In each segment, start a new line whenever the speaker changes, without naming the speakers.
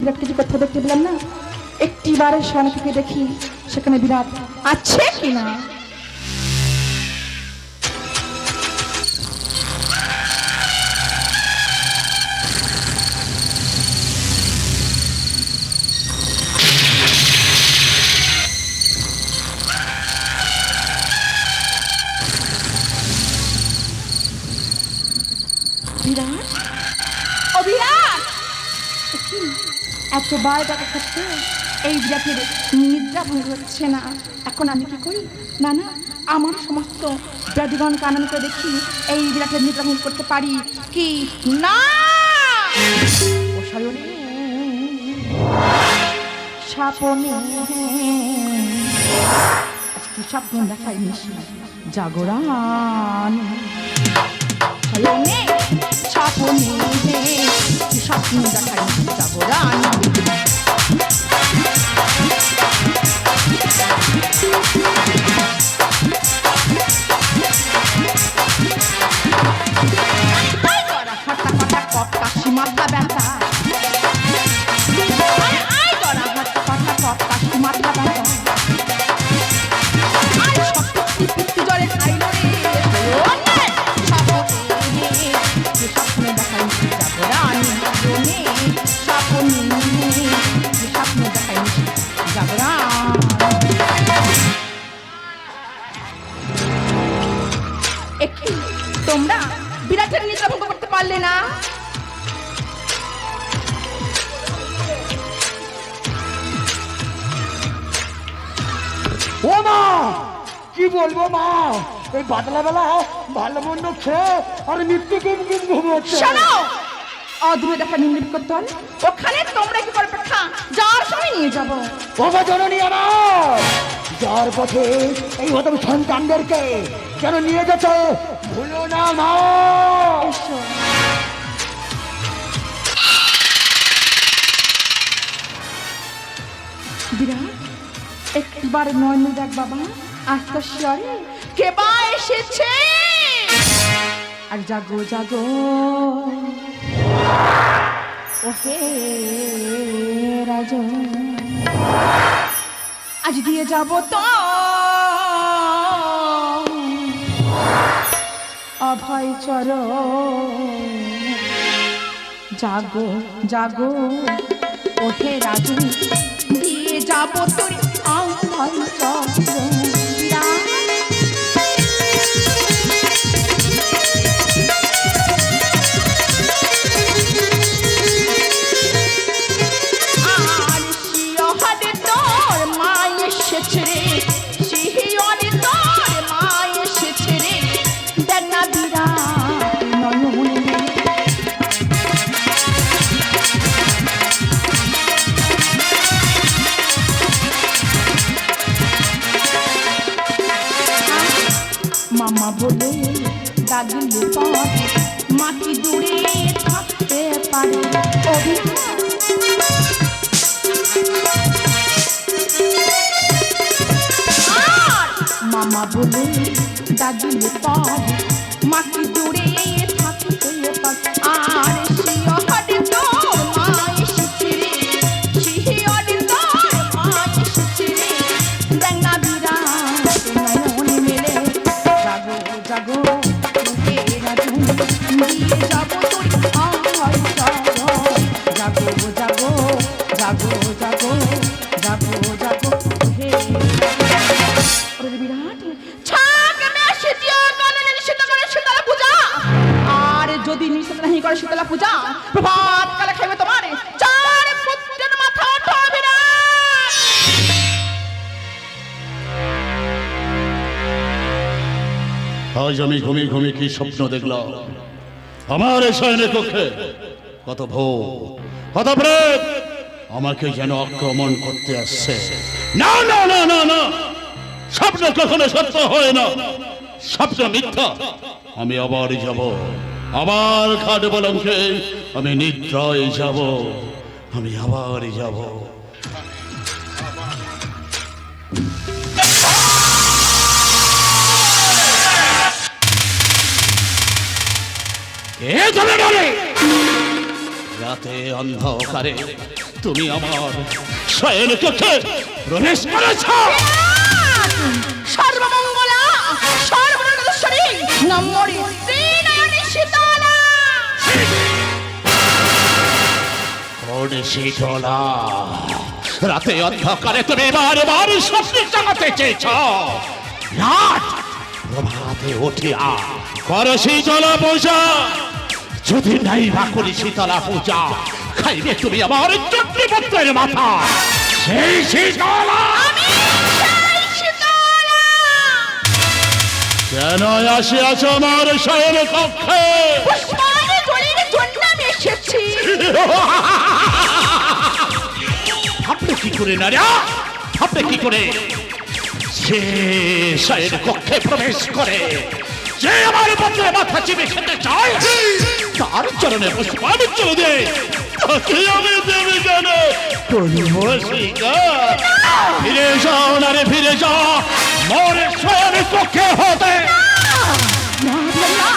বিরাটকে কথা দেখতে পেলাম না, একটিবারের সামনে থেকে দেখি সেখানে বিরাট আছে কিনা। বিরাট, ও বিরাট, এতবার ডাকা সত্ত্বেও এই বিরাটের নিদ্রা ভঙ্গ হচ্ছে না। এখন আমি কি করি? না না, আমার সমস্ত বিরাটগণ কানন করে দেখি এই বিরাটের নিদ্রা ভঙ্গ করতে পারি কি না। ও সায়নে স্বপ্নে আজকে স্বপ্ন দেখাই নিশি জাগরণ। সায়নে স্বপ্নে স্বপ্ন দেখাই নিশি জাগরণ। মাথা ব্যথা, মাথা ব্যথা জলে খাইল রে স্বপ্নে দেখাই জাগরণ। স্বপ্নে দেখাই জাগরণ। একটু তোমরা বিরাটের নিদ্রা ভঙ্গ করতে পারলে না?
ও মা, কি বলবো মা, এই বাদলা বেলা ভালো মন্দ খেয়ে আর মৃত্যু গুম গুম ঘুমোচ্ছে।
শোনো, অদূরে দেখা নিম্ন করতল, ওখানে তোমরা কি করে খা যাওয়ার সময় নিয়ে যাবো।
ও মা জননী আমার, যার পথে এই হতম সন্তানদেরকে যেন নিয়ে যেতে ভুলো না মা।
বিরাট, একবার নয়ন দেখ বাবা, আস্তে স্বরে কে বা এসেছে। আর জাগো জাগো ওহে রাজ, আজ দিয়ে যাব তো অভয় চর। জাগো জাগো ওহে রাজু, দিয়ে যাব তোর অভয় চর। মামা বলে ডাকলে পর মাটি দূরে থাকতে পারে। মামা বলে ডাকলে পর মাটি দূরে থাকতে পারে। আর শিয়রে তোর মা এসেছে রে, শিয়রে তোর মা এসেছে রে, দেনা বিরাট নয়ন মেলে। জাগো জাগো হে রাজু, দিয়ে যাব তোর অভয় চর। জাগো জাগো জাগো জাগো জাগো জাগো হে বিরাট। ছাগ মেশে দিয়া কাননে নিষেধ করে শীতলা পূজা, আর যদি নিষেধ নাহি করে শীতলা পূজা, প্রভাত কালে খাইবে তোমার চার পুত্রের মাথা। ওঠো বিরাট।
আজ আমি ঘুমিয়ে ঘুমিয়ে কি স্বপ্ন দেখলাম। আমার এই শয়নের কক্ষে কত ভূত, কত প্রেত আমাকে যেন আক্রমণ করতে আসছে। না না না না না, স্বপ্ন কখনো সত্য হয় না, স্বপ্ন মিথ্যা। আমি আবার যাব, আবার খাট বলঙ্কে আমি নিদ্রায় যাব, আমি আবার যাব। রাতে অন্ধকারে তুমি আমার শয়ন কক্ষে প্রবেশ করেছ।
সর্বমঙ্গলা সর্বমঙ্গলেশ্বরী নম্বরে শ্রীনয়নী শীতলা।
কোন শীতলা? রাতে অন্ধকারে তুমি বারবার স্বপ্নে জাগাতে চেয়েছ। রাত প্রভাতে উঠিয়া করো শীতলা পূজা। যদি নাই বা করি শীতলা পূজা, খাইবে তুমি আমার চন্দ্রপুত্রের মাথা। সেই শীতলা
সেই শীতলা।
কেন আসিয়াছ আমার শয়ন কক্ষে?
পুষ্পাঞ্জলি জলের জন্য আমি এসেছি।
আপনি কি করে না রে? আপনি কি করে সে শয়ন কক্ষে প্রবেশ করে যে আমার পুত্রের মাথা চিপে খেতে চায়, তার চরণে পুষ্পাঞ্জলি দে। তাকে আমি দেবে কেন? ফিরে যাও না রে, ফিরে যাও মোর শয়ন কক্ষে হতে।
না, না,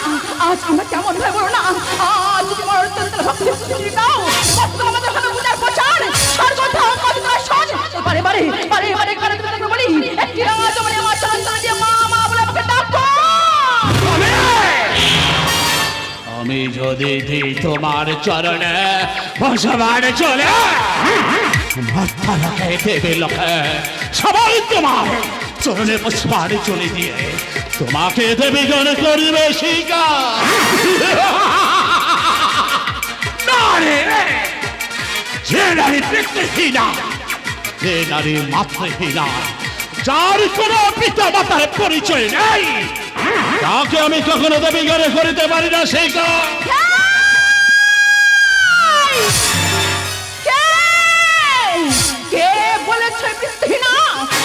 আজ আমরা কেমন ভাই বলো না। আজ যদি আমার অত্যন্ত ভক্তি স্বীকৃতি দাও, বর্তমান আমাদের ভালো পূজার প্রচার স্বর্গধাম মধুকর সজ। বারে বারে বারে বারে করে তুমি বলি একটি রাত মানে আমার চরণ তলে দিয়ে মা মা বলে আমাকে ডাকো।
আমি যদি দিই তোমার চরণে ভগবান চলে মাথা লোকে দেবে লোকে সবাই তোমার চরণে পুষ্পাঞ্জলি চলে দিয়ে তোমাকে দেবী গান করিবে স্বীকার। নারী, যে নারী পিতৃহীনা, যে নারী মাতৃহীনা, যার কোনো পিতা মাতার পরিচয় নেই, তাকে আমি কখনো দেবী গানে করিতে পারি না স্বীকার।
কে বলেছে পিতৃহীনা?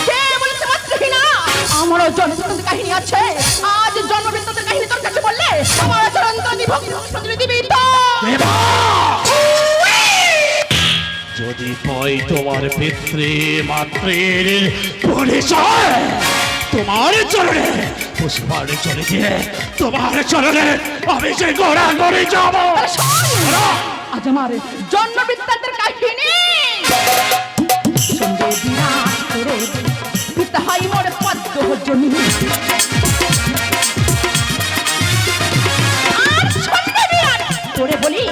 কে বলেছে মাতৃহীনা? আমারও জন্মবৃত্তান্তের কাহিনী আছে। আজ জন্মবৃত্তান্তের কাহিনী তোর কাছে বললে আমার চরণ তলে দিয়ে ভক্তি পুষ্পাঞ্জলি দিবি তো?
দেবা! যদি পাই তোমার পিতৃ মাতৃর পরিচয়, তোমার চরণে পুষ্পাঞ্জলি চলে দিয়ে তোমার চরণে আমি যে গোড়া করে যাব।
আজ আমার জন্মবৃত্তান্তের কাহিনী সঙ্গে বিরাট করে পিতা হয় মোর পদ্ম জমি। আর সঙ্গে বিরাট করে বলি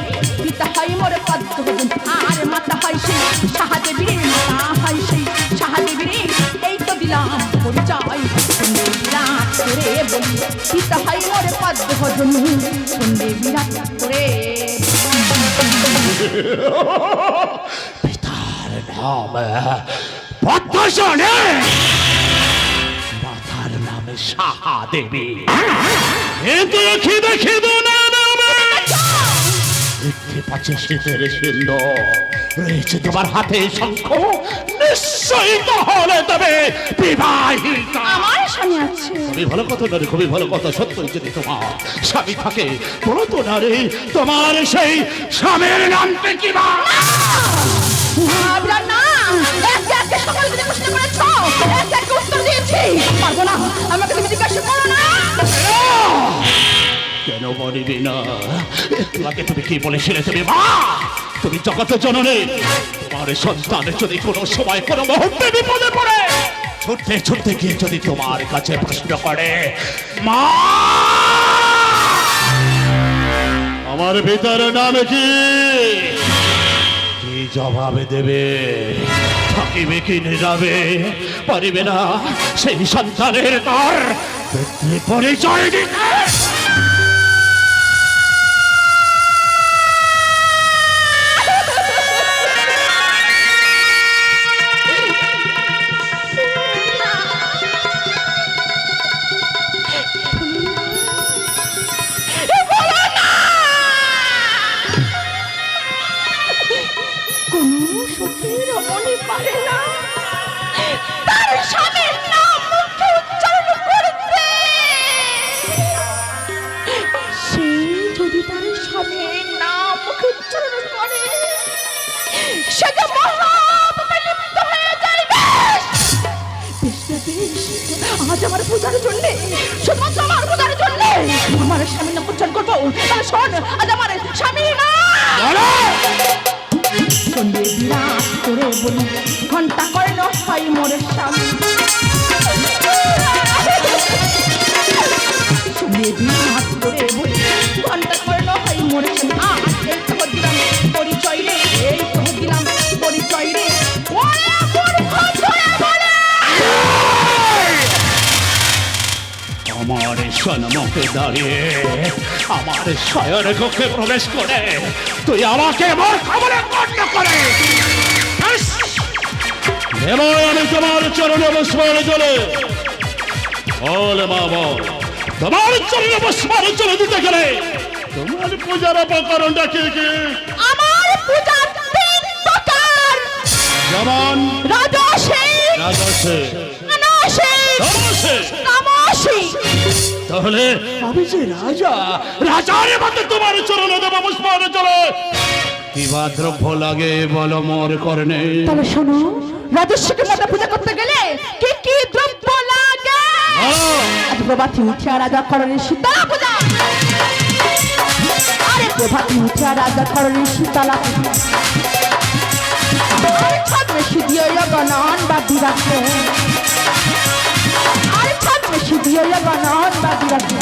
পিতা হয় মোর পদ্ম জমি। আর মাতা হয় সেই সাহাদেবীর, মাতা হয় সেই সাহাদেবীর। এই তো দিলাম পরিচয়। সঙ্গে বিরাট করে বলি পিতা হয় মোর পদ্ম জমি। সঙ্গে বিরাট করে
পিতার নাম পদ্মসনে, মাতার নাম সাহা দেবী। কিন্তু খিদে খিদে না নামে দেখতে পাচ্ছে শীতের সিন্ধ রয়েছে তোমার হাতে শঙ্খ। নিশ্চয়ই তাহলে তবে বিবাহিতা।
আমার স্বামী আছে।
খুবই ভালো কথা নারী, খুবই ভালো কথা। সত্যই যদি তোমার স্বামী থাকে বলো তো নারী, তোমার সেই স্বামীর নামটা কি?
না, না, একে একে সকাল থেকে প্রশ্ন করেছ, একে একে উত্তর দিয়েছি। পারবো না, আমাকে তুমি জিজ্ঞাসা করো না।
কেন বলিবি না? একটু আগে তুমি কি বলেছিলে? তুমি মা, তুমি জগত জননী। তোমার সন্তান যদি কোনো সময় কোনো মুহূর্তে বিপদে পড়ে ছুটতে ছুটতে গিয়ে যদি তোমার কাছে প্রশ্ন করে মা আমার পিতার নাম কি, কি জবাবে দেবে? থাকিবে কি নীরবে? পারিবে না সেই সন্তানের তার পিতৃ পরিচয় দিতে।
কোনো সখীর মনে পারে না তার স্বামীর নাম মুখে উচ্চারণ করতে। সে যদি তার স্বামীর নাম মুখে উচ্চারণ করে, সে যে মহাপাপে লিপ্ত হয়ে যায়। বেশ, আজ আমার পূজার জন্যে, শুধুমাত্র আমার পূজার জন্যে আমার স্বামীর নাম উচ্চারণ করবো। তাহলে শোন, আজ আমার স্বামীর নাম শুনলে বিরাট করে বলি ঘন্টা কর্ণ হয় মোরের স্বামী শুনলে বিরাট করে বলি ঘন্টা কর্ণ হয় মোরের স্বামী এই তো দিলাম পরিচয় রে এই তো দিলাম পরিচয় রে ওরে মূর্খ ছোড়া বলে
আমার সন্মুখে দাঁড়িয়ে আমার শয়ন কক্ষে প্রবেশ করে তুই আমাকে মূর্খ বলে গণ্য করে এবার আমি তোমার চরণে পুষ্পাঞ্জলি চলে বলে মা বল তোমার চরণে পুষ্পাঞ্জলি চলে দিতে গেলে তোমার পূজার উপকরণটা কি কি?
আমার পূজার তিন প্রকার
যেমন
রাজসে
রাজসে
তামসে
তামসে
তামসী
তাহলে আমি যে রাজা রাজার মধ্যে তোমার চরণে দেব পুষ্পাঞ্জলি চলে কি বা দ্রব্য লাগে বলো মোর কর্ণে
তাহলে শোনো রাজস্বকে মাতা পূজা করতে গেলে কি কি দ্রব্য লাগে আজ প্রভাতী উঠিয়া রাজা করণের শীতলা পূজা আরে প্রভাতী উঠিয়া রাজা করণের শীতলা পূজা আরে ছাত্র সিদ্ধিয় গণন বাদি রাখে আরে ছাত্র সিদ্ধিয় গণন বাদি রাখে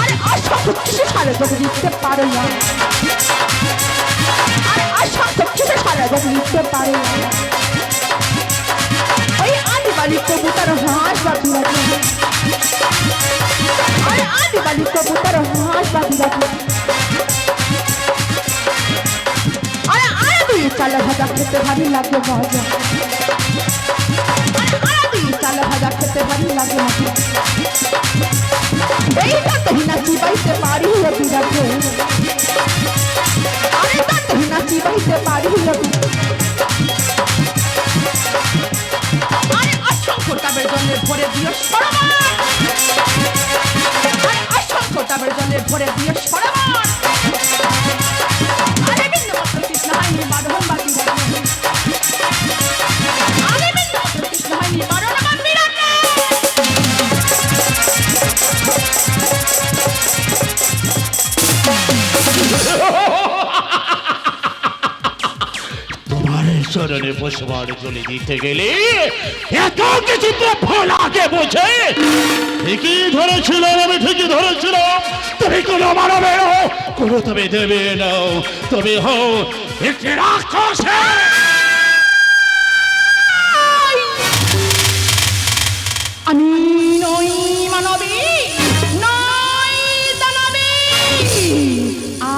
আরে অসংখ্য কিছু সারে তোকে দিতে পারে না আরে অসংখ্য কিছু সারে তোকে দিতে পারে না ওই আদিবালি কবুতর হাঁস বাদি রাখে আরে আদিবালি কবুতর হাঁস বাদি রাখে আরে আরে দুই চাল ভাজা খেতে ভারী লাগে মজা আরে দুই চাল ভাজা খেতে ভারী লাগে মজা এইটা তুই নাচি বাইতে পারি রবি রাখে আরে তা তুই নাচি বাইতে পারি রবি আরে অসংখ্য টাবের জলে ভরে দিও সরমান আরে অসংখ্য টাবের জলে ভরে দিও সরমান আরে বিন্দু মাত্র কৃষ্ণ হাইনি বাঁধন বাকি রাখে আরে বিন্দু মাত্র কৃষ্ণ হাইনি বাঁধন বাকি রাখে
তোমার চরণে পুষ্পাঞ্জলি দিতে গেলে এত কিছু দ্রব্য লাগে বোঝে ঠিকই ধরেছিলাম আমি ঠিকই ধরেছিলাম তুমি কোনো মানবে না কোনো তুমি দেবে না তুমি হও একটি রাক্ষস
আমি নই মানবী নই দানবী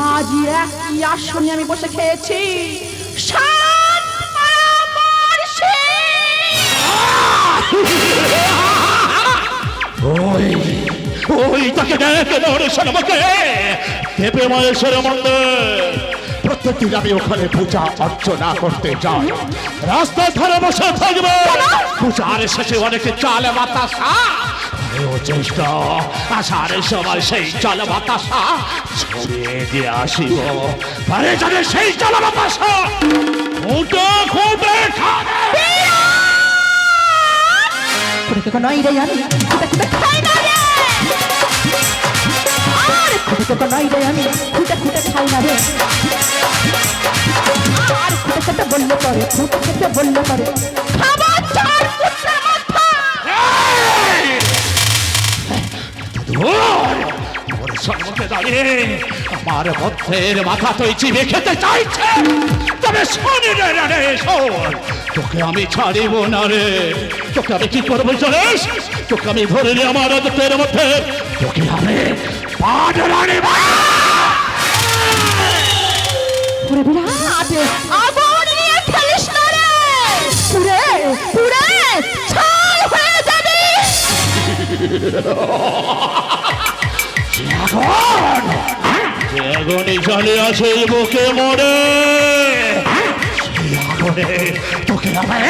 আজ একই আসনে আমি বসে খেয়েছি সাত পরামর্শে
ওই ওই তাকে দেখে দর্শন আমাকে দেবে মায়েশ্বর মন্দির প্রত্যেকদিন আমি ওখানে পূজা অর্চনা করতে যাই রাস্তার ধারে বসে থাকবে পূজার শেষে অনেকে চাল বাতাসা ও চেষ্টা আষাঢ়ের সময় সেই চাল বাতাসা ছড়িয়ে দিয়ে আসিব পারে জানে সেই চাল বাতাসা খুঁটে খুঁটে খাবে
খুঁটে নই রে আমি খুঁটে খুঁটে খাই না রে আর খুঁটে নই রে আমি খুঁটে খুঁটে খাই না রে আর খুঁটে খুঁটে বললে করে খুঁটে খুঁটে বললে করে খাবার চার পুত্রের মাথা
ওর সম্মুখে দাঁড়িয়ে আমার মধ্যের মাথা তুই চিবে খেতে চাইছে তবে শোনে রে রে শোন তোকে আমি ছাড়িব না রে তোকে আমি কি করবো জানিস তোকে আমি ধরে নিয়ে আমার রক্তের মধ্যে তোকে আমি পাড়া নেব
পুরে বিরাট আগুন নিয়ে খেলিস না রে পুরে পুরে ছাই হয়ে যাবে
আগুনে জ্বলে আছে এই বুকে মরে সেই আগুনে তোকে আমি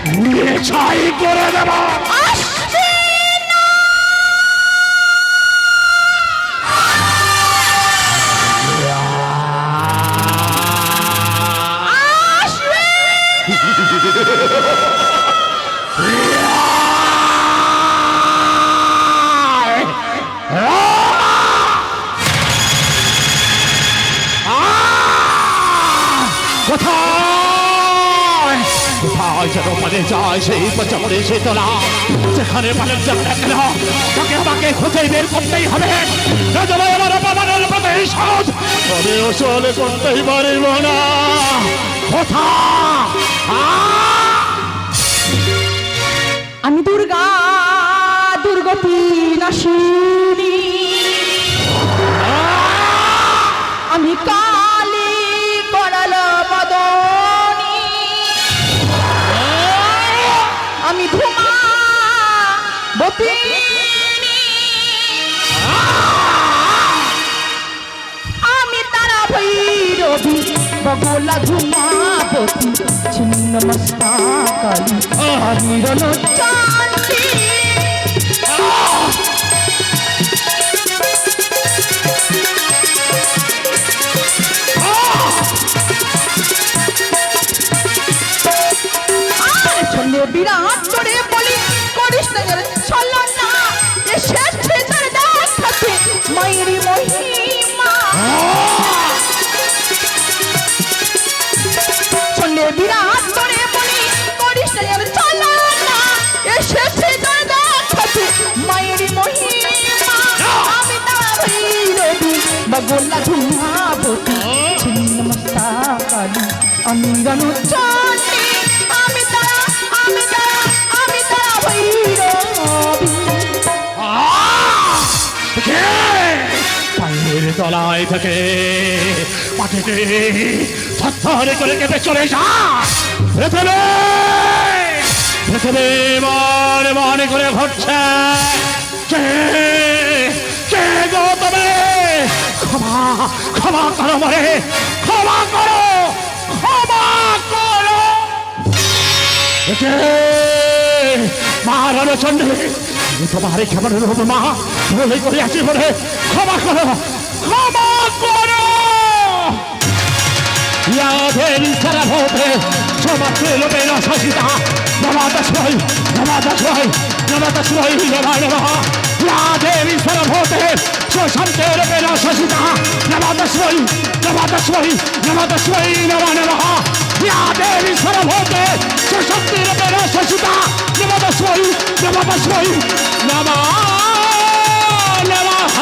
পুড়িয়ে ছাই করে দেব
আসছে
কোথায় কোথায় যেন পালে যায় সেই পচামরে সে তোলা যেখানে পালের যাবে না তাকে আমাকে খুঁজে বের করতেই হবে নজরে আমার বাবার প্রতি সাহস
আমি আসলে করতেই পারিব না।
কোথায়
আমি দুর্গা দুর্গতি নাশিনী, আমি কালী করাল মদনী, আমি ধুমা বতিনী, আমি তারা ভৈরবী বগলা ধুমাবতী ছিন্ন মস্তা কালী আমি রণচান্ডী। চলে বিরাট করে বলি করিস না ছলনা, এসেছে তার দেখাতে মায়েরই মহিমা। চলে বিরাট করে বলি করিস না ছলনা, এসেছে তার দেখাতে মায়েরই মহিমা। আমি তার ভৈরবী বগলা ধুমাবতী ছিন্ন মস্তা কালী আমি রণচান্ডী, আমি তারা ভৈরবী।
পায়ের তলায় থেকে মাটিতে থরথর করে কেঁপে চলে যা পৃথিবী পৃথিবী মনে মনে করে ঘটছে কে কে গো তবে ক্ষমা ক্ষমা করো মরে ক্ষমা করো মা রণচন্ডী তোমার কেমন রূপ মা বলে করে আছি বলে ক্ষমা করো ক্ষমা করো দেবী সারা ভোটে সমাজে লোপে রসিতা নমাদশময় নমাদশময় নমাদশময় নমা নমঃ দেবী সারা ভোটে সুশান্তে লোপে রসিতা নমাদশময় নমাদশময় নমাদশময় নমা নমঃ দেবী সারা ভোটে সুশান্তে লোপে রসিতা নমাদশময় নমাদশময় নমা নমঃ।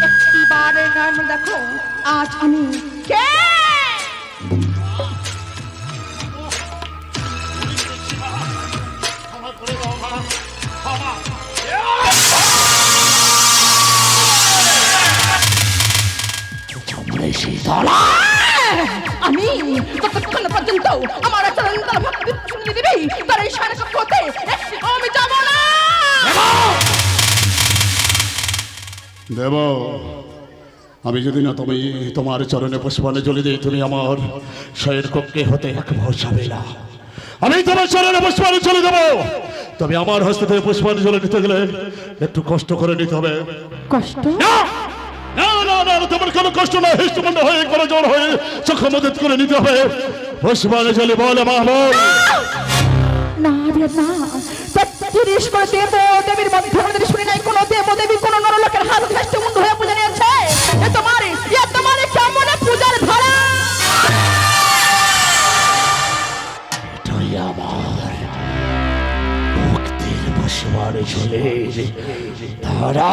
একটিবারের নাম দেখো আজ আমি কে। আমি ততক্ষণ পর্যন্ত আমার আচরণ তার ভক্তি শুনে দিবি তার এই সাড়ে হতে আমি যাব না।
দেব আমি যদি না তুমি তোমার চরণে পুষ্পাঞ্জলি দিই তুমি আমার শয়ের কক্ষে হতে এক যাবে না। আমি তোমার চরণে পুষ্পাঞ্জলি দেবো, তবে আমার হস্ত থেকে পুষ্পাঞ্জলি নিতে গেলে একটু কষ্ট করে নিতে হবে।
কষ্ট
না না না না তোমার কোনো কষ্ট না, হৃষ্টমন্ড হয়ে করে জোর হয়ে চোখ মদত করে নিতে হবে। পুষ্পাঞ্জলি বলে মা বল।
না রে না, ৩০ করে দেব দেবীর মধ্যে আমাদের শুনি নাই কোনো দেব দেবী কোনো নরলোকের হাত ধরে মুন্ড হয়ে পূজা নিয়েছে। এ তোমার কেমন পূজার ধারা।
এটাই আমার ভক্তির পুষ্পাঞ্জলি ধারা।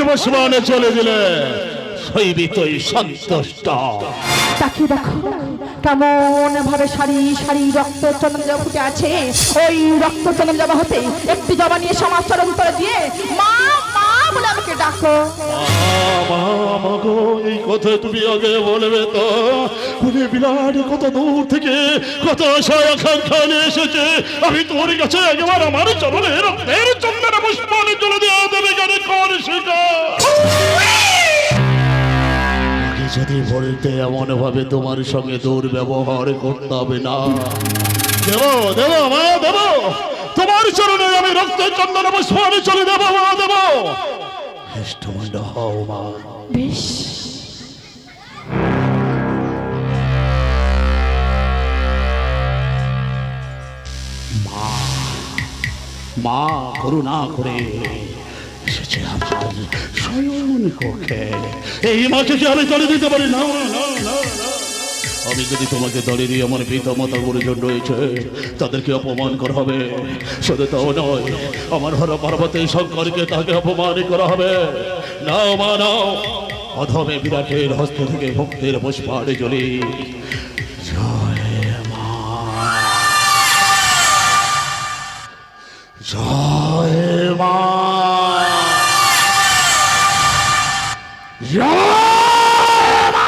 পুষ্পাঞ্জলি চলে দিলে শৈবিতই সন্তুষ্ট।
তাকে দেখো কেমন ভাবে সারি সারি রক্ত চন্দন জবা ফুটে আছে। ওই রক্ত চন্দন জবা হতে একটি জবা নিয়ে সমাচরণ করে দিয়ে মা মা বলে আমাকে ডাকো।
এই কথা তুমি আগে বলবে তো। উনি বিরাট কত দূর থেকে কত আশায় আকাঙ্ক্ষা নিয়ে এসেছে। আমি তোর কাছে একবার আমার চরণে রক্তের চন্দনে পুষ্পাঞ্জলি দিয়ে দেবে কেন কর সেটা। যদি বলতে এমন ভাবে তোমার সঙ্গে দুর্ব্যবহার করতে হবে না। দেব দেব মা দেব, তোমার চরণে আমি রক্তের চন্দনে পুষ্পাঞ্জলি দেব মা দেব। হৃষ্টমন্ড হও মা।
বেশ
মা করুণা করে এসেছে আমার শয়ন কক্ষে। এই মাকে কি আমি দলে দিতে পারি? না না না না। আমি যদি তোমাকে দলে দিয়ে আমার পিতা মাতা গুরুজন রয়েছে তাদেরকে অপমান করা হবে। শুধু তাও নয়, আমার হর পার্বতী শঙ্করকে তাকে অপমান করা হবে। নাও মা নাও, অধমে বিরাটের হস্ত থেকে ভক্তির পুষ্পারে জ্বলি। জয় মা, জয় মা, জয় মা।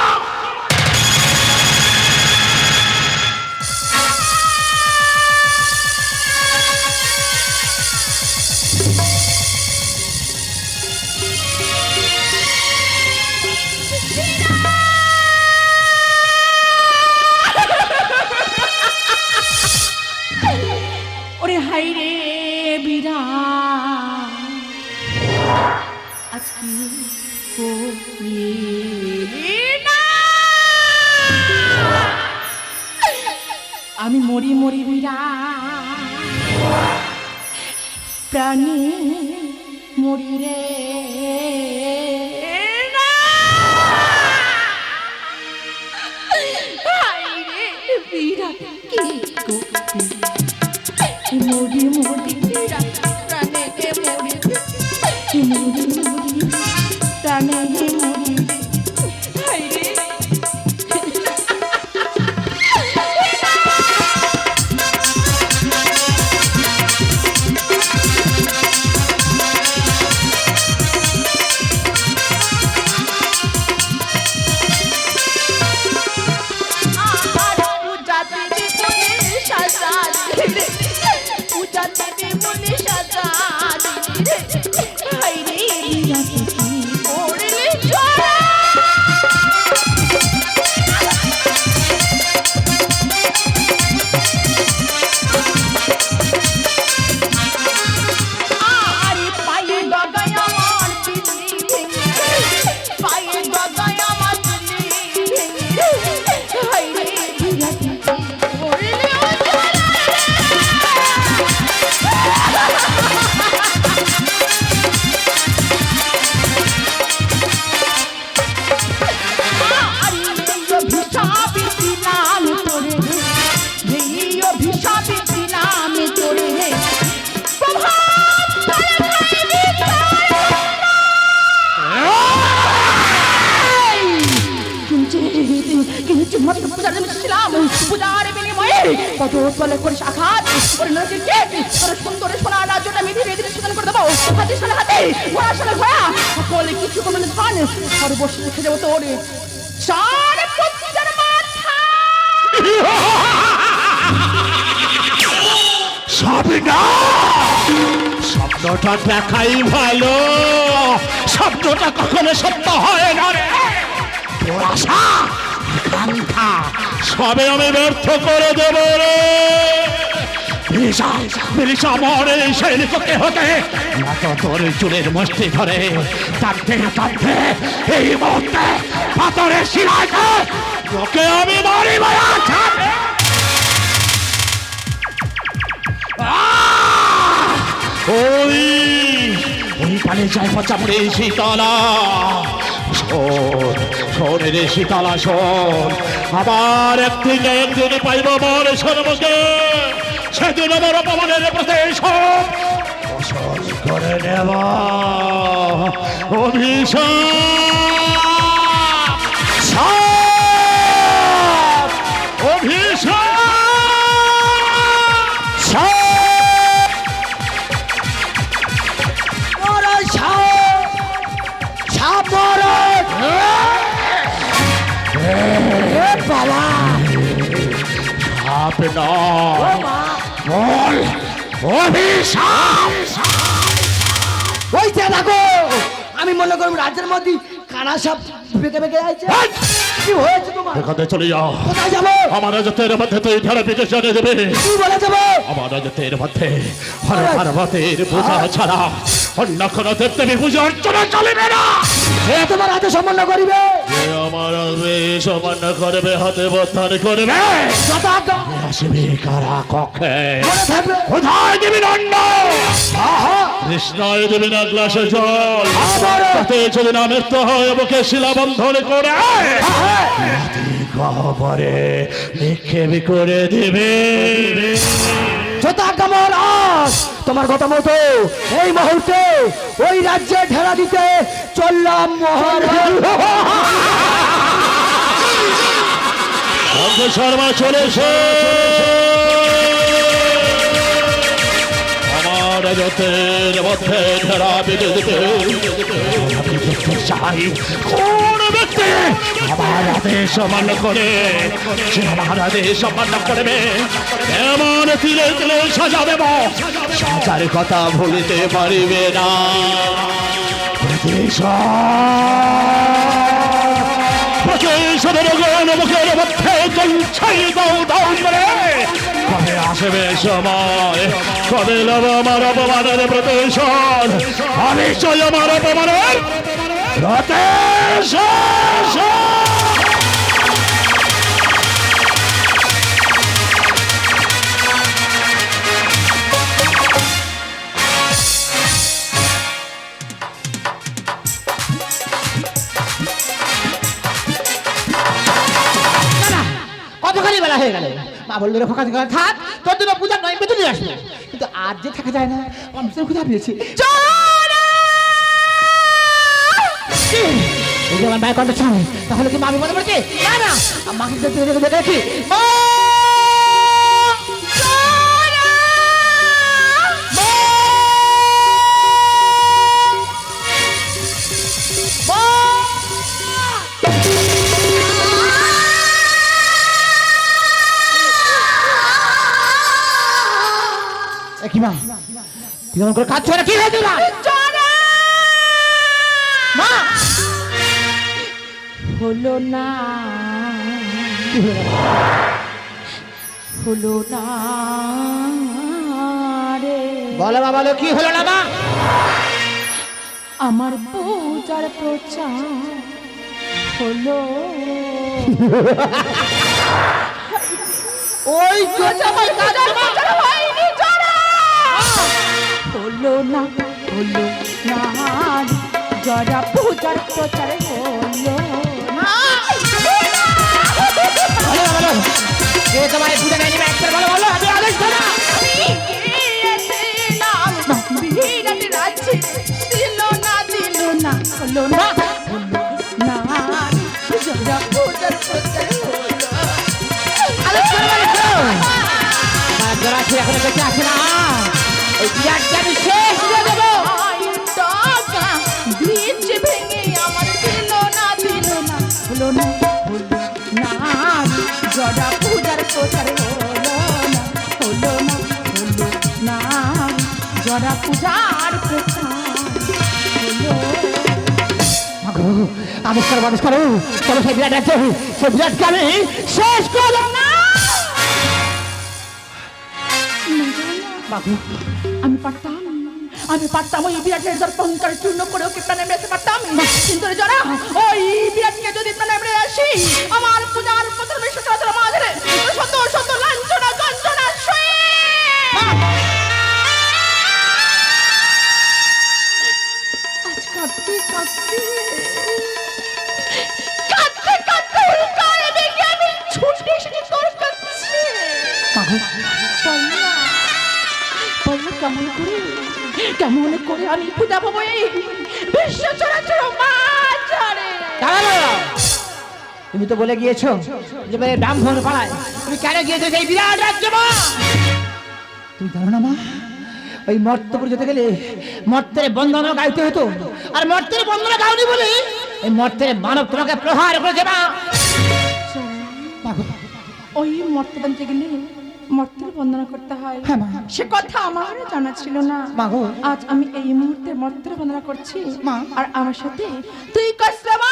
ওরে হাই রে বিরা আজকে না আমি মরি মরি বিরা প্রাণী মরি রে না। হাই রে বিরা কি মরি মরি প্রাণে মরি মরি মরি প্রাণে মরি হাই রে। করিস আঘাত ওর নজর তোর সুন্দর সোনা রাজ্যটা মেধি বেদির সূচনা করে দেবো। হাতে সালে হাতে ঘোড়া সালে ঘোড়া সকলে কিছু কমে ধন সর্বস্ব রেখে দেবো তোর চার পুত্রের মাথা।
সাবিনা, স্বপ্নটা দেখাই ভালো, স্বপ্নটা কখনো সত্য হয় না রে। তোর আশা আকাঙ্ক্ষা সবে আমি ব্যর্থ করে দেব রে। আমার এই সৈনিককে হতে তোর চুলের মস্তি ধরে টানতে টানতে এই মুহূর্তে পাথরের শিলাকে তোকে আমি মারি মারা ছাড়ে। ওই পালে যায় পচামড়ে শীতলা, শোন রে শীতলা শোন, আবার একদিন পাইব আমার সর্বকে, সেদিন আমার অপমানের প্রতিশোধ করে নেব। অভিশাপ অভিশাপ
বাবা
সাপ নয়, বল অভিশাপ।
ওই যে দেখো, আমি মনে করব রাজ্যের মধ্যে কানা সাপ বেঁকে বেঁকে যাচ্ছে। কি হয়েছে তোমার?
এখানে চলে যাও।
কোথায় যাবো?
আমার রাজত্বের মধ্যে তুই ঢেলে পিঠে চলে দেবে।
কি বলে যাবো?
আমার রাজত্বের মধ্যে হর পার্বতীর পূজা ছাড়া অন্য কোনো দেবদেবী পূজা অর্চনা চলিবে না।
তোমার হাতে সম্মান করিবে।
আমার আদেশ অমান্য করবে, হাতে বত্তান করবে, আসবে কারা কক্ষে, কোথায় দিবি দণ্ড, কৃষ্ণায় দিবি না গ্লাসে জল, তাতে যদি না মৃত্যু হয় বুকে শিলা বন্ধন করে গহ্বরে নিক্ষেপ করে দিবে।
তোমার কথা মতো এই মুহূর্তে ওই রাজ্যে ঢেলা দিতে চললাম মহারাজ।
শর্মা চলেছে আমার রাজত্বের মধ্যে ঢেরা বিদে দিতে। আমি দেখতে চাই কোন ব্যক্তি আমার আদেশ অমান্য করে, সে আমার আদেশ অমান্য করবে, এমন তিলে তিলে সাজা দেব, সাজার কথা ভুলিতে পারিবে না। প্রতিশোধের গণ মুখের মধ্যে চলছাই দাও দাও করে, কবে আসবে সময়, কবে লব আমার অপমানের প্রতিশোধ, আমি চাই আমার অপমানের প্রতিশোধ।
কতখানি বেলা হয়ে গেল, মা বললো রে খোকা থাক, তোর জন্য পূজা নয় বেতন নিয়ে আসবো, কিন্তু আজ যে থাকা যায় না, আমার ভীষণ ক্ষুধা পেয়েছি। আমার মায়ের কণ্ঠ ছাড়ে, তাহলে কি মামি মনে পড়ছে? না না, মাকে দেখি কি মা, কেমন করে কাজ ছোড়া, কি হয়েছে মা? মা
হলো না, হলো না রে,
বলো মা, বলো কি হলো না মা?
আমার পূজার প্রচার হলো।
ওই
আমার পূজার প্রচার হয়নি, হলো না, হলো না যারা পূজার প্রচার হলো না।
কে তোমার পূজা নেয়নি? বলো বলো, আমি আদেশ করো।
হলো না, হলো না যারা পূজার প্রচার হলো।
আদেশ করো, আদেশ করো। আমার জোড়া ছিল, এখন বেঁচে আছে না, এই বিরাটকে আমি শেষ করে দেবো।
বীজ ভেঙে আমার দিল না, দিল না, হলো না, হলো না যারা পূজার প্রচার হলো না, হলো না, হলো না যারা পূজার প্রচার হলো।
আদেশ করো, আদেশ করো, চলো সেই বিরাট আছে, সেই বিরাটকে আমি শেষ করো না।
আমি পারতাম, আমি পারতাম ওই বিরাটের দর্পঙ্কার চূর্ণ করে ওকে প্রাণে মেরে পারতাম, কিন্তু যারা ওই বিরাটকে যদি প্রাণে মেরে আসি, আমার পূজার প্রচার বিশ্ব চলাচল মাঝে শত শত লাঞ্ছনা যন্ত্রণা সয়ে আজ কাঁদতে কাঁদতে কাঁদতে কাঁদতে উল্কায় দেখে আমি ছুটে এসেছি তোর কাছে। কেমন করে আমি পূজা পাবো এই বিশ্ব চরাচর মাঝারে?
তুমি তো বলে গিয়েছো যে ব্রাহ্মণ পাড়ায় তুমি কেন গিয়েছো সেই বিরাট রাজ্য? মা তুমি জানো না মা, ওই মর্তপুর যেতে গেলে মর্তের বন্দনা গাইতে হতো, আর মর্তের বন্দনা গাওনি বলে এই মর্তের মানব তোমাকে প্রহার করেছে মা।
ওই মর্তবান্তে গেলে মর্তের বন্দনা করতে হয়,
হ্যাঁ মা।
সে কথা আমার জানা ছিল না।
মা গো,
আজ আমি এই মুহূর্তে মর্তের বন্দনা করছি
মা।
আর আমার সাথে তুই করছ মা।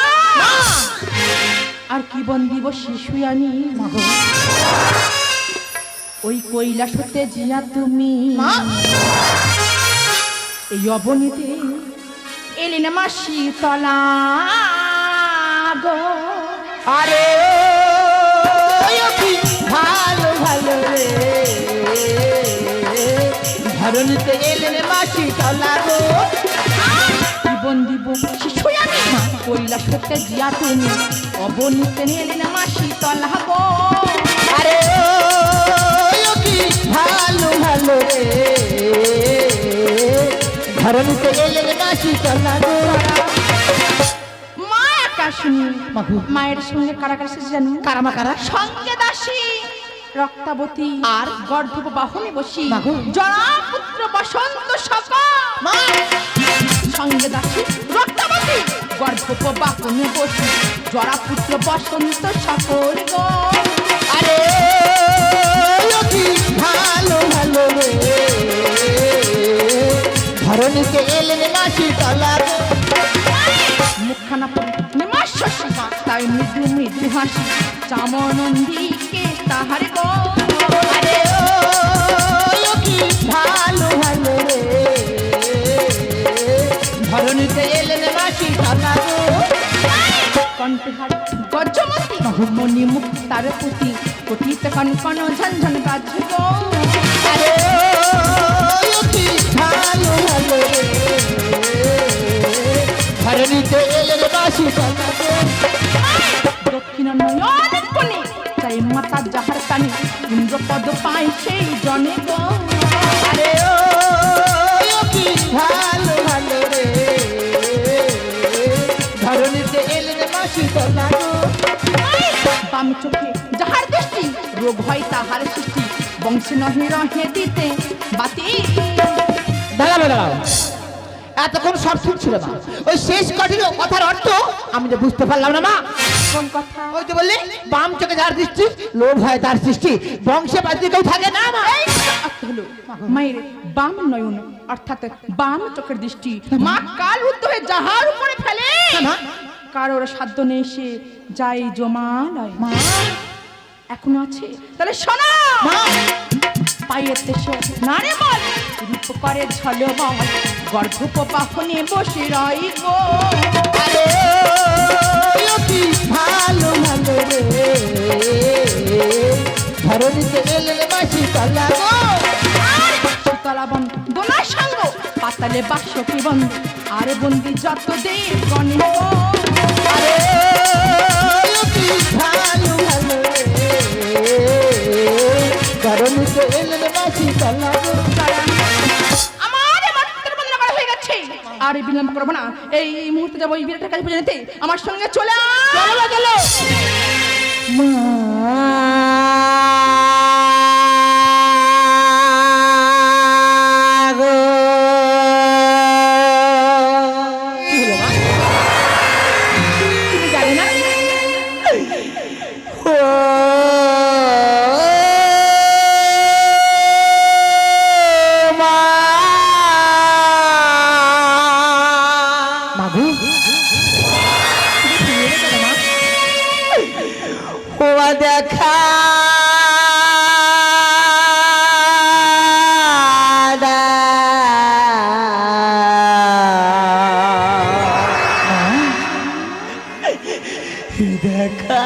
আর কি বন দিব শিশু আমি
মা গো,
ওই কৈলাস হতে জিয়া তুমি এই অবনীতে এলি না মা শীতলা গো।
আরে ও কি ভালো ভালো রে ধরনীতে এলেন মাসি তলা গো
জীবন দিব শিশুই আমি কৈলাস হতে জিয়া তুমি অবনীতে নিলেন মাসি তলা গো
আরে ও কি ভালো ভালো রে ধরনীতে এলেন মাসি তলা গো
মা একা শুনি
মাগো।
মায়ের সঙ্গে কারা কারা এসেছে জানো
কারামা কারা
সঙ্গে দাসী রক্তাবতী
আর
গর্ধব বাহনে বসি
মাগো।
জরাপুত্র বসন্ত সকল
মা
সঙ্গে দাসী রক্তাবতী গর্ধব বাহনে বসি জরাপুত্র বসন্ত সকল গো
আরে ও কি ভালো ভালো রে ধরনীতে এলেন মাসি তলা গো
মুখখানা নিমাস শশী তাই মৃদু মৃদু হাসি চামনন্দীকে তাহার গো
আরে ও কি ভালো ভালো রে ধরনীতে এলেন মাসি তলা গো
কণ্ঠহার গজমতি মণি মুখ তার পুতি কটিতে কনকন ঝনঝন বাজে গো
আরে ও কি ভালো ভালো রে ধরনীতে এলেন মাসি তলা গো
দক্ষিণ নয়ন কোণে তাই মাতা যাহার কানে ইন্দ্রপদ পায় সেই জনে গো
আরে ও কি ভালো ভালো রে ধরনীতে এলেন মাসি তলা গো
বাম চোখে যাহার দৃষ্টি রোগ হয় তাহার সৃষ্টি বংশে নহে রহে দিতে বাতি
দাঁড়াবে দাঁড়াও এতক্ষণ সব ঠিক ছিল না ওই শেষ কঠিন কথার অর্থ আমি তো বুঝতে পারলাম না মা
কোন কথা
ওই তো বললি বাম চোখে যার দৃষ্টি লোভ হয় তার সৃষ্টি বংশে বাড়িতে কেউ থাকে না মা
অর্থ হলো মায়ের বাম নয়ন অর্থাৎ বাম চোখের দৃষ্টি মা কাল উদ্ধ হয়ে যাহার উপরে ফেলে
মা।
কারোর সাধ্য নেই সে যাই জমালয়
মা
এখনো আছে তাহলে শোনো
মা
পাইয়েতে সে নারে মল রূপ করে ঝলমল গর্ভপ বাহনে বসে রই গো
আরে ও কি ভালো ভালো রে ধরনীতে এলেন মাসি তলা গো
সুতলাবন দোলা সঙ্গ পাতালে বাক্সকে বন্ধ আর বন্দি যত দে গণে গো
আরে ও কি ভালো ভালো রে ধরনীতে এলেন মাসি তলা গো
আমার মাত্র বন্ধনা করা হয়ে গেছে আর বিলম্ব করবো না এই মুহূর্তে যাবো এই বিরাটের কাছে পৌঁছে যেতে আমার সঙ্গে চলে আয়।
চলো চলো
তুমি জানে না
মাগু ও দেখা দেখা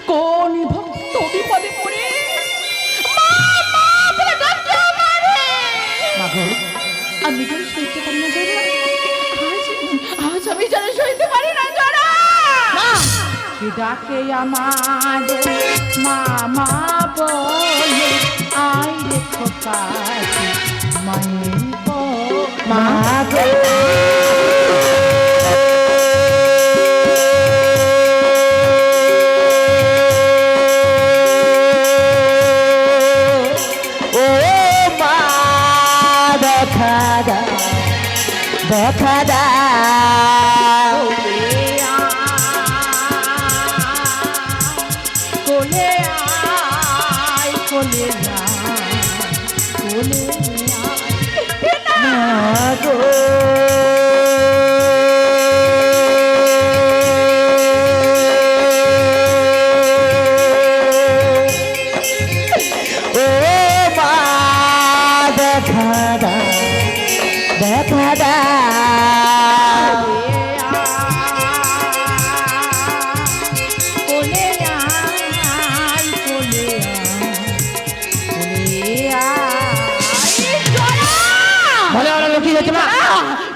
কোন ভক্ত বিপদে পড়ে মা মা বলে ডাকছে আমারে
মাগু
আমি যেন সইতে পারি না জরা আজ আজ আমি যেন সইতে পারি না জরা কি ডাকে আমাদের মামা বলে আই রে খোকাছি মায়ের
মাগু ও মা দেখা দাও দেখা দাও
কোলে আয় কোলে আয় কোলে আয়
মাগো দেখা দাও।
কোলে আয়, কোলে
বলে ওরা লোক কি হয়েছে মা?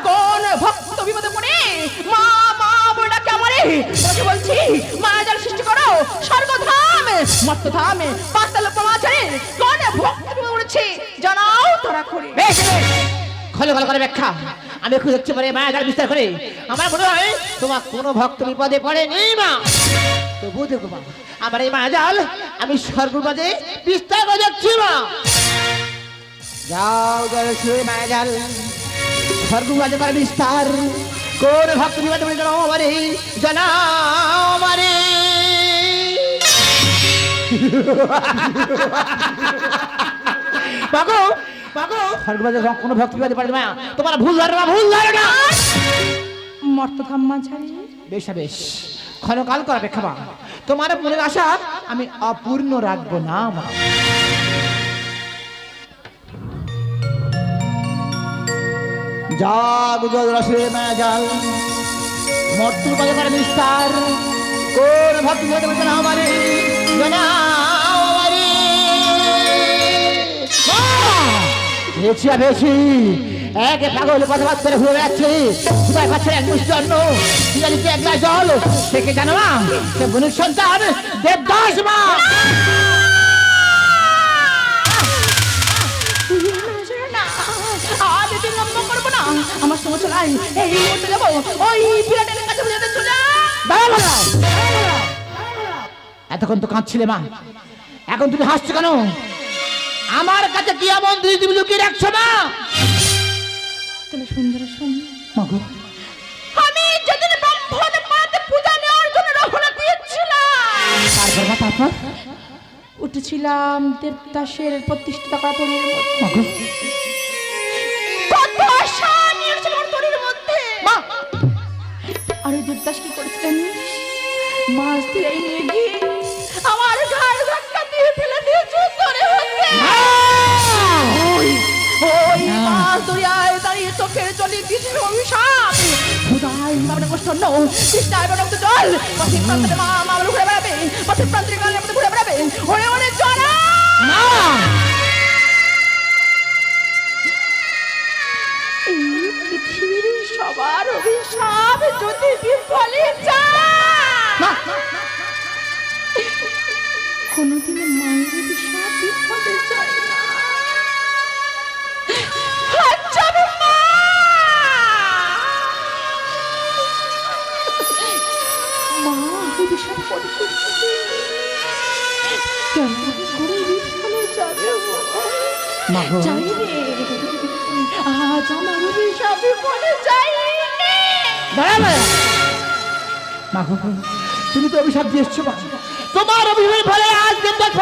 কোন ভক্ত বিপদে পড়ে মা মা বলে ডাকে আমারে, তোমাকে বলছি মায়াজাল সৃষ্টি করো স্বর্গধাম মর্তধাম পাতাল পমাচারে কোন ভক্ত বিপদে পড়েছে জানাও তোরা করে।
বেশ বেশ, খলো খলো করে ব্যাখ্যা। আমি একটু দেখতে পারি মায়াজাল বিস্তার করে। আমার মনে হয় তোমার কোনো ভক্ত বিপদে পড়েনি মা। তবু দেখো মা, আমার এই মায়াজাল আমি স্বর্গবাদে বিস্তার করে দেখছি মা। যাও যাও সে মায়াজাল স্বর্গবাদে করে বিস্তার। কোন ভক্ত বিপদে পড়ে জানাও আমারে, জানাও আমারে। মাগো মাগো, স্বর্গবাদে কোনো ভক্ত বিপদে পড়ে মা, তোমার ভুল ধারণা, ভুল ধারণা।
মর্তধাম মাঝারে
বেশ বেশ, ক্ষণকাল করা অপেক্ষা মা। তোমার মনের আশা আমি অপূর্ণ রাখবো না মা। জাগ জল রসে মায়াজাল মর্তুর বাজে করে বিস্তার। কোন ভক্তি হতে পারছে না আমারে, জানাও আমারে। মা! ভেছি আর ভেছি একে পাগল কথাবার্তা করে ঘুরে বেড়াচ্ছে। কোথায় পাচ্ছে এক মুষ্টি অন্ন, দিতে এক গ্লাস জল। সে কে জানো মা? সে বনুর সন্তান দেবদাস মা।
আর যদি লম্বা করবো না আমার সঙ্গে চলাই এই মুহূর্তে যাবো ওই বিরাটের কাছে বুঝাতে চলে।
দাঁড়াও, দাঁড়াও, দাঁড়াও। এতক্ষণ তো কাঁদছিলে মা, এখন তুমি হাসছো কেন? আমার কাছে কি এমন দুই তুমি লুকিয়ে রাখছো মা?
তাহলে সুন্দর শুন,
মাগো
আমি যেদিন ব্রাহ্মণ মাতে পূজা নেওয়ার জন্য রওনা দিয়েছিলাম,
তারপর মা, তারপর
উঠেছিলাম দেবদাসের প্রতিষ্ঠিত করা তরির মধ্যে।
মাগো
কত আশা নিয়েছিল আমার তরির মধ্যে। আর ওই দেবদাস কি করেছিলেন? মাছ দিয়ে নিয়ে গিয়ে আমার ঘাড় ধাক্কা দিয়ে ফেলে দিয়েছে তরির মধ্যে। ওই মাছ দরিয়ায় দাঁড়িয়ে চোখের জলে দিয়েছিল অভিশাপ। খুদাই বাবার কষ্ট ন কৃষ্ণায় বাবার মতো জল পথের প্রান্তে মা মা বলে ঘুরে বেড়াবে, পথের প্রান্তের গালের মতো ঘুরে বেড়াবে ওরে ওরে জলা। এই পৃথিবীর সবার অভিশাপ যদি বিফলে যায়, কোনোদিন মায়ের অভিশাপ বিফলে যায় না। যাবে মা, মা অভিশাপ করেছে কেমন করে বিফলে যাবে
মাগো
যাই রে, আজ আমার অভিশাপ বিফলে যায়নি।
মাগো, তুমি তো অভিশাপ দিয়ে এসছো মা। তোমার অভিশাপের ফলে আজ দেবদাস